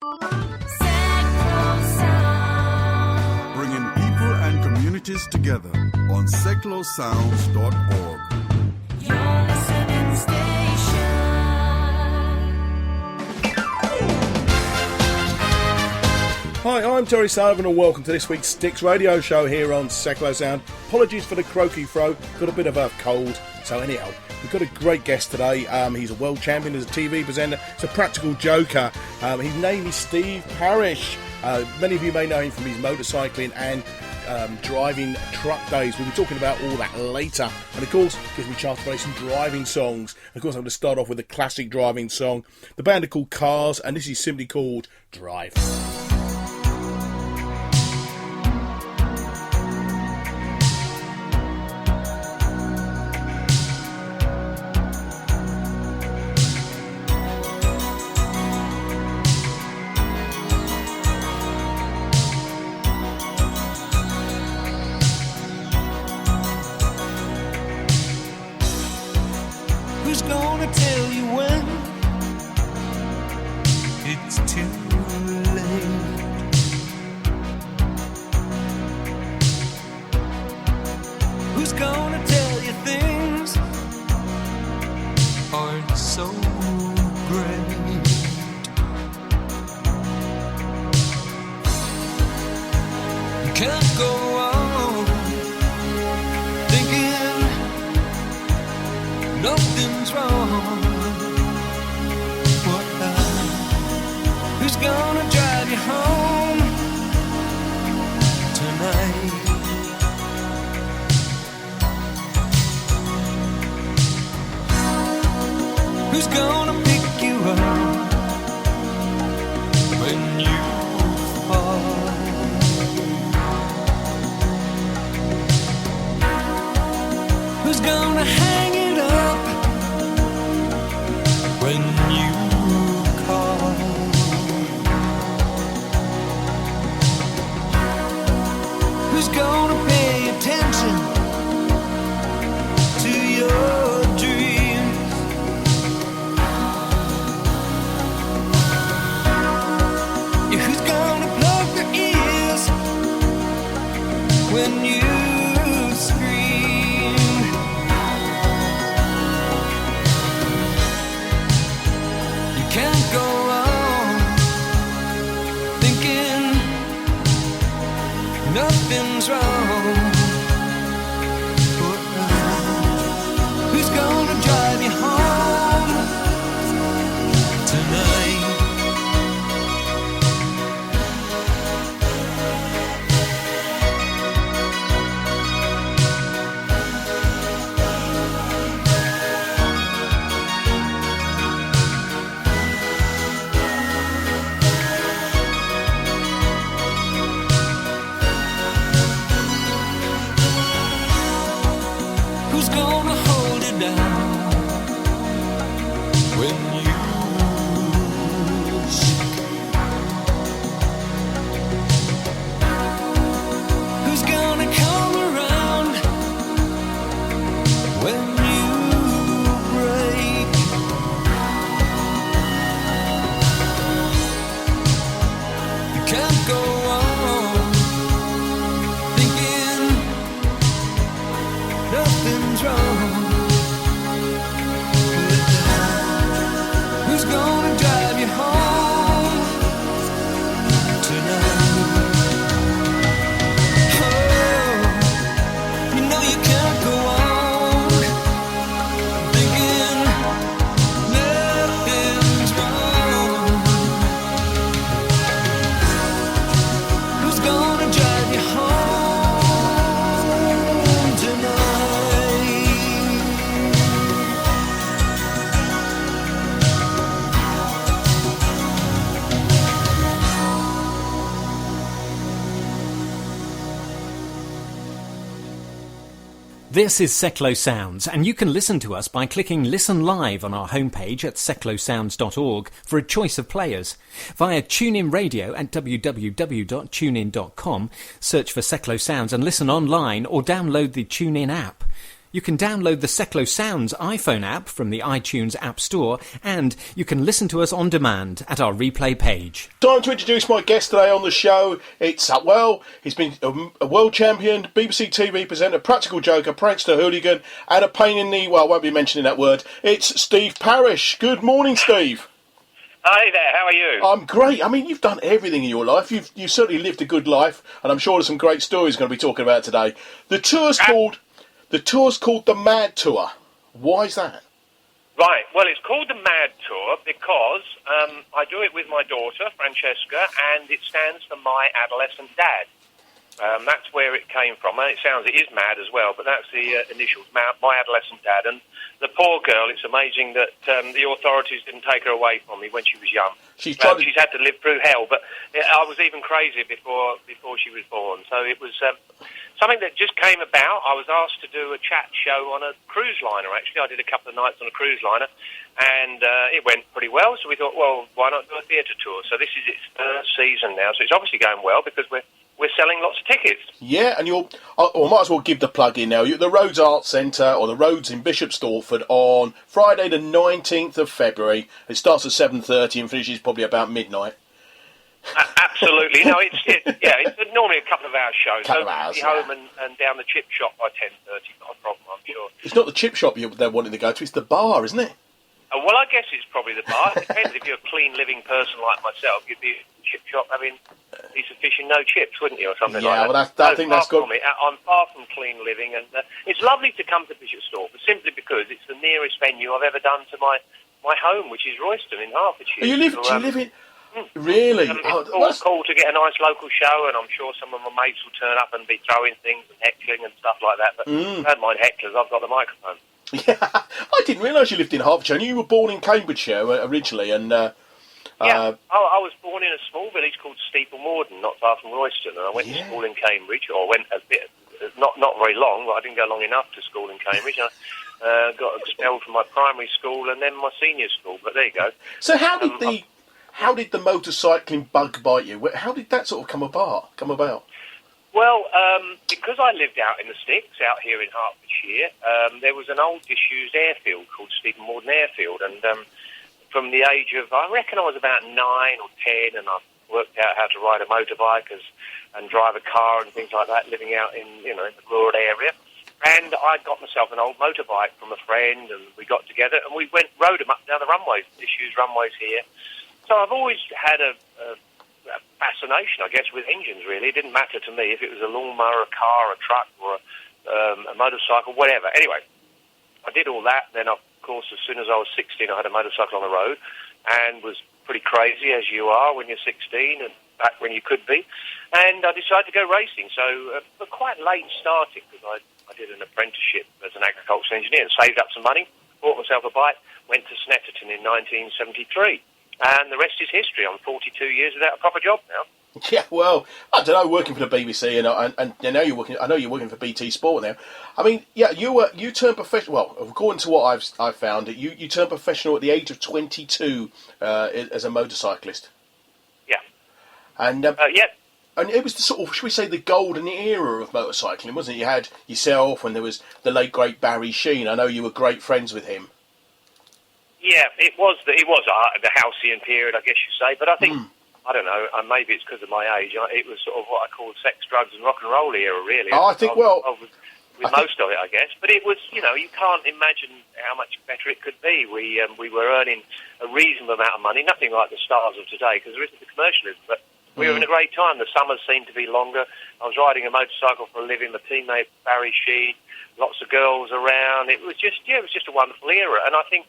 Bringing people and communities together on seclosounds.org. Your listening station. Hi, I'm Terry Sullivan and welcome to this week's Sticks radio show here on Seclo Sound. Apologies for the croaky throat, got a bit of a cold, so anyhow, we've got a great guest today. He's a world champion as a TV presenter, he's a practical joker. His name is Steve Parrish. Many of you may know him from his motorcycling and driving truck days. We'll be talking about all that later, and of course gives me a chance to play some driving songs. Of course I'm going to start off with a classic driving song. The band are called Cars, and this is simply called Drive. Who's gonna tell you when it's too late? Who's gonna tell you things aren't so great? You can't go on thinking nothing's wrong. What who's gonna drive you home tonight? Who's gonna pick you up when you fall? Who's gonna hang it up when you call? Who's gonna pay attention to your dreams? Yeah, who's gonna plug their ears when you scream? Can't go on thinking nothing's wrong. Who's gonna drive you home tonight? Who's gonna hold it down when you shake? Who's gonna come around when you break? You can't go on thinking nothing's wrong. Who's gonna drive you home tonight? Oh, you know you can't go on thinking nothing's wrong. Who's gonna drive you home tonight? This is Seclo Sounds, and you can listen to us by clicking Listen Live on our homepage at seclosounds.org for a choice of players. Via TuneIn Radio at www.tunein.com, search for Seclo Sounds and listen online or download the TuneIn app. You can download the Seclo Sounds iPhone app from the iTunes App Store, and you can listen to us on demand at our replay page. Time to introduce my guest today on the show. It's, he's been a world champion, BBC TV presenter, practical joker, prankster hooligan, and a pain in the, well, I won't be mentioning that word. It's Steve Parrish. Good morning, Steve. Hi there, how are you? I'm great. I mean, you've done everything in your life. You've certainly lived a good life, and I'm sure there's some great stories we're going to be talking about today. The tour's called the Mad Tour. Why is that? Right, well, it's called the Mad Tour because I do it with my daughter, Francesca, and it stands for My Adolescent Dad. That's where it came from. And it is mad as well, but that's the initials, My Adolescent Dad. And the poor girl, it's amazing that the authorities didn't take her away from me when she was young. She's had to live through hell, but I was even crazier before she was born. So it was something that just came about. I was asked to do a chat show on a cruise liner, actually. I did a couple of nights on a cruise liner, and it went pretty well. So we thought, well, why not do a theatre tour? So this is its third season now, so it's obviously going well because we're selling lots of tickets. Yeah, and might as well give the plug in now. You're at the Rhodes Arts Centre, or the Rhodes in Bishop Stortford, on Friday the 19th of February. It starts at 7:30 and finishes probably about midnight. Absolutely. No, it's normally a couple of hours show. So be home and down the chip shop by 10:30, not a problem, I'm sure. It's not the chip shop they're wanting to go to, it's the bar, isn't it? Well, I guess it's probably the bar. It depends. If you're a clean living person like myself, you'd be at the chip shop having a piece of fish and no chips, wouldn't you, or something like that? Yeah, well, I think that's good. I'm far from clean living, and it's lovely to come to Bishop Stortford simply because it's the nearest venue I've ever done to my home, which is Royston in Hertfordshire. Do you live in? Really? It's cool to get a nice local show, and I'm sure some of my mates will turn up and be throwing things and heckling and stuff like that. But I don't mind hecklers. I've got the microphone. Yeah, I didn't realise you lived in Hertfordshire. I knew you were born in Cambridgeshire originally, and I was born in a small village called Steeple Morden, not far from Royston, and I went to school in Cambridge, or went a bit, not very long, but I didn't go long enough to school in Cambridge. I got expelled from my primary school and then my senior school, but there you go. So how did the motorcycling bug bite you? How did that sort of come about? Well, because I lived out in the sticks, out here in Hertfordshire, there was an old disused airfield called Stephen Morden Airfield, and from the age of, I reckon I was about 9 or 10, and I worked out how to ride a motorbike and drive a car and things like that, living out in the rural area. And I got myself an old motorbike from a friend, and we got together, and we rode them up down the runways, disused runways here. So I've always had a fascination, I guess, with engines, really. It didn't matter to me if it was a lawnmower, a car, a truck, or a motorcycle, whatever. Anyway, I did all that. Then, of course, as soon as I was 16, I had a motorcycle on the road and was pretty crazy, as you are when you're 16 and back when you could be. And I decided to go racing. So, but quite late starting, because I did an apprenticeship as an agricultural engineer and saved up some money, bought myself a bike, went to Snetterton in 1973. And the rest is history. I'm 42 years without a proper job now. Yeah, well, I don't know, working for the BBC, and I know you're working for BT Sport now. I mean, yeah, you turned professional. Well, according to what I've found, you turned professional at the age of 22 as a motorcyclist. Yeah. And and it was the sort of, should we say, the golden era of motorcycling, wasn't it? You had yourself, and there was the late great Barry Sheen. I know you were great friends with him. Yeah, it was the halcyon period, I guess you say. But I think, I don't know, maybe it's because of my age. It was sort of what I call sex, drugs, and rock and roll era, really. Oh, I think, with most of it, I guess. But it was, you can't imagine how much better it could be. We were earning a reasonable amount of money, nothing like the stars of today, because there isn't the commercialism. But we were in a great time. The summers seemed to be longer. I was riding a motorcycle for a living. My teammate Barry Sheen, lots of girls around. It was just a wonderful era. And I think,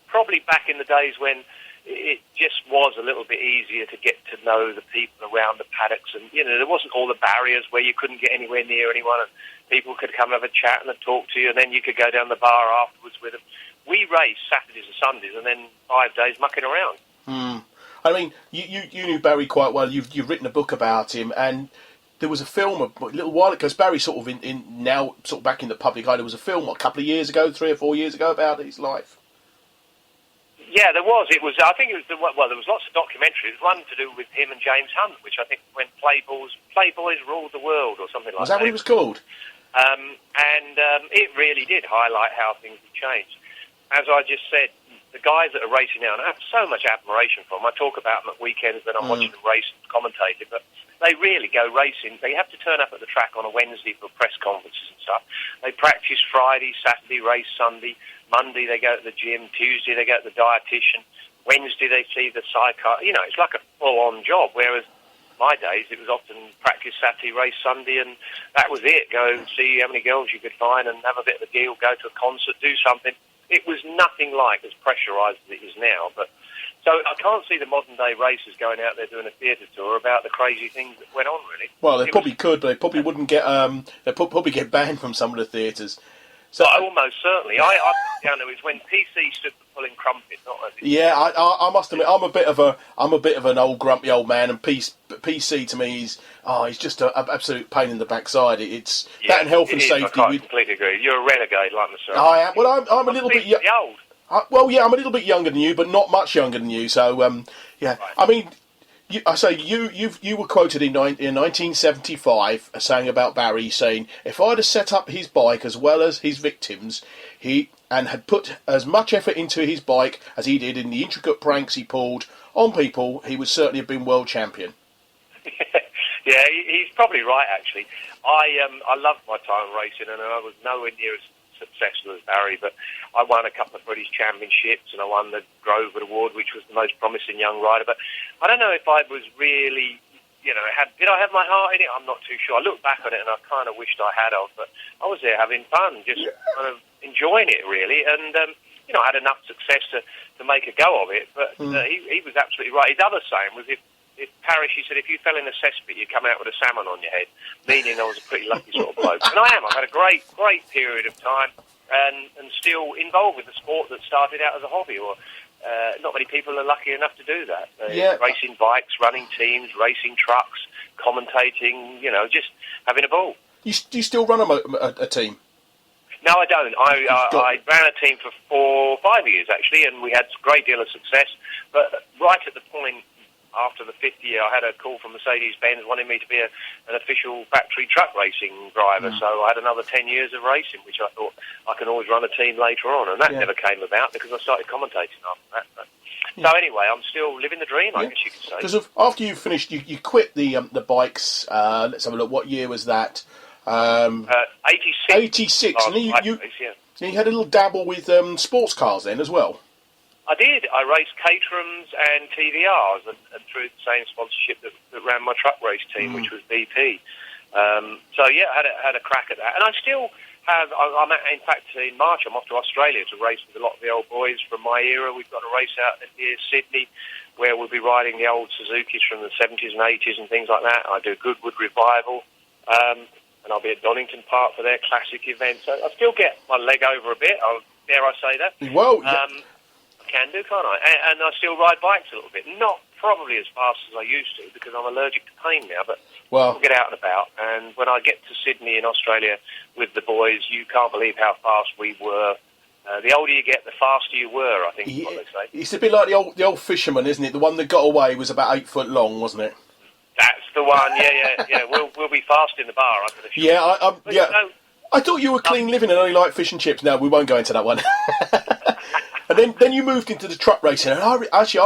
probably back in the days when it just was a little bit easier to get to know the people around the paddocks, and there wasn't all the barriers where you couldn't get anywhere near anyone, and people could come have a chat and talk to you, and then you could go down the bar afterwards with them. We raced Saturdays and Sundays, and then 5 days mucking around. I mean, you knew Barry quite well. You've written a book about him, and there was a film a little while ago. Because Barry sort of now back in the public eye. There was a film a couple of years ago, 3 or 4 years ago, about his life. Yeah, there was. There was lots of documentaries. One to do with him and James Hunt, which I think when Playboys ruled the world, or something like that. Was that what it was called? It really did highlight how things have changed. As I just said, the guys that are racing now, and I have so much admiration for them. I talk about them at weekends when I'm watching them race and commentating, but they really go racing. They have to turn up at the track on a Wednesday for press conferences and stuff. They practice Friday, Saturday, race Sunday. Monday they go to the gym. Tuesday they go to the dietitian. Wednesday they see the psychiatrist. You know, it's like a full-on job, whereas my days, it was often practice Saturday, race Sunday, and that was it. Go and see how many girls you could find and have a bit of a deal, go to a concert, do something. It was nothing like as pressurised as it is now. But so I can't see the modern-day racers going out there doing a theatre tour about the crazy things that went on, really. Well, they probably could, but they probably wouldn't get... they'd probably get banned from some of the theatres. So almost certainly. I down there, it was when PC stood for pulling crumpet, not as it. Yeah, I must admit, I'm a bit of an old grumpy old man, and PC to me is he's just an absolute pain in the backside. It's that and health and safety. I completely agree. You're a renegade like myself. I am. Well, I'm a little bit old. Well, yeah, I'm a little bit younger than you, but not much younger than you. So, yeah, right. I mean. You were quoted in 1975 saying about Barry, saying, if I'd have set up his bike as well as his victims, and had put as much effort into his bike as he did in the intricate pranks he pulled on people, he would certainly have been world champion. Yeah, he's probably right, actually. I loved my time racing, and I was nowhere near as successful as Barry, but I won a couple of British championships, and I won the Grover Award, which was the most promising young rider. But I don't know if I was really, did I have my heart in it? I'm not too sure. I look back on it, and I kind of wished I had of, but I was there having fun, just kind of enjoying it, really. And, I had enough success to make a go of it, but he was absolutely right. His other saying was, if Parrish, he said, if you fell in a cesspit, you'd come out with a salmon on your head, meaning I was a pretty lucky sort of bloke. And I am. I've had a great period of time and still involved with the sport that started out as a hobby. Or not many people are lucky enough to do that. Racing bikes, running teams, racing trucks, commentating, just having a ball. Do you still run a team? No, I don't. I ran a team for 4 or 5 years, actually, and we had a great deal of success. But right at the point, after the 5th year, I had a call from Mercedes-Benz wanting me to be an official factory truck racing driver. So I had another 10 years of racing, which I thought I can always run a team later on. And that never came about because I started commentating after that. But, so anyway, I'm still living the dream, I guess you could say. Because after you finished, you quit the bikes. Let's have a look. What year was that? 86. 86. And you had a little dabble with sports cars then as well. I did. I raced Caterhams and TVRs and through the same sponsorship that ran my truck race team, which was BP. So, yeah, I had a crack at that. And I still have, in fact, in March, I'm off to Australia to race with a lot of the old boys from my era. We've got a race out near Sydney where we'll be riding the old Suzukis from the 70s and 80s and things like that. I do Goodwood Revival. And I'll be at Donington Park for their classic event. So I still get my leg over a bit. Dare I say that? Well, can do, can't I? And I still ride bikes a little bit. Not probably as fast as I used to because I'm allergic to pain now, but I'll get out and about. And when I get to Sydney in Australia with the boys, you can't believe how fast we were. The older you get, the faster you were, I think is what they say. It's a bit like the old fisherman, isn't it? The one that got away was about 8 foot long, wasn't it? That's the one, yeah. We'll be fast in the bar, I can assure you. I thought you were clean living and only like fish and chips. No, we won't go into that one. And then you moved into the truck racing. And I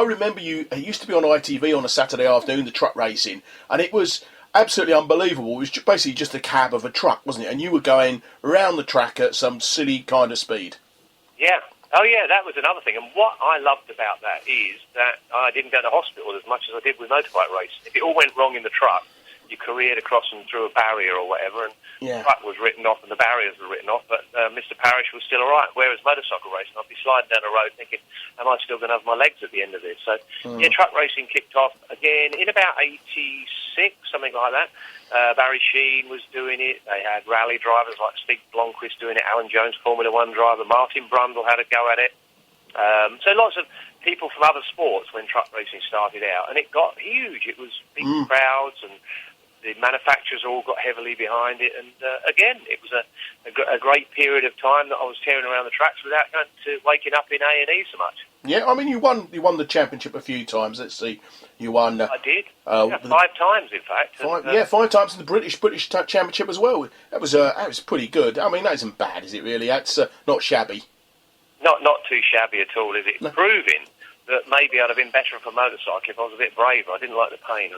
remember it used to be on ITV on a Saturday afternoon, the truck racing, and it was absolutely unbelievable. It was basically just a cab of a truck, wasn't it? And you were going around the track at some silly kind of speed. Yeah. Oh, yeah, that was another thing. And what I loved about that is that I didn't go to hospital as much as I did with motorbike racing. If it all went wrong in the truck, you careered across and through a barrier or whatever, and the truck was written off and the barriers were written off, but Mr. Parrish was still all right. Whereas motorcycle racing, I'd be sliding down the road thinking, am I still going to have my legs at the end of this? So, truck racing kicked off again in about 86, something like that. Barry Sheen was doing it. They had rally drivers like Stig Blomqvist doing it, Alan Jones, Formula One driver, Martin Brundle had a go at it. So lots of people from other sports when truck racing started out, and it got huge. It was big crowds, and the manufacturers all got heavily behind it. And again, it was a great period of time that I was tearing around the tracks without going to waking up in A&E so much. Yeah, I mean, you won the championship a few times. Let's see, you won. I did. 5 times, in fact. Five times in the British Championship as well. That was pretty good. I mean, that isn't bad, is it? Really, that's not shabby. Not too shabby at all, is it? No. Proving that maybe I'd have been better off a motorcycle if I was a bit braver. I didn't like the pain.